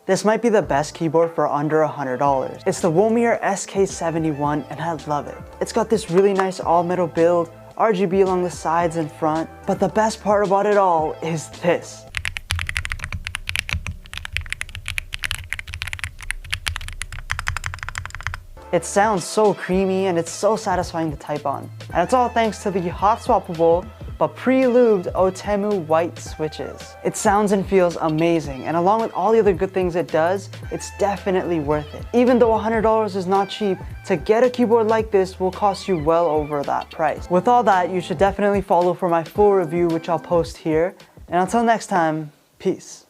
This might be the best keyboard for under $100. It's the Womier SK-71 and I love it. It's got this really nice all-metal build, RGB along the sides and front, but the best part about it all is this. It sounds so creamy and it's so satisfying to type on. And it's all thanks to the hot swappable but pre-lubed Otemu white switches. It sounds and feels amazing, and along with all the other good things it does, it's definitely worth it. Even though $100 is not cheap, to get a keyboard like this will cost you well over that price. With all that, you should definitely follow for my full review, which I'll post here. And until next time, peace.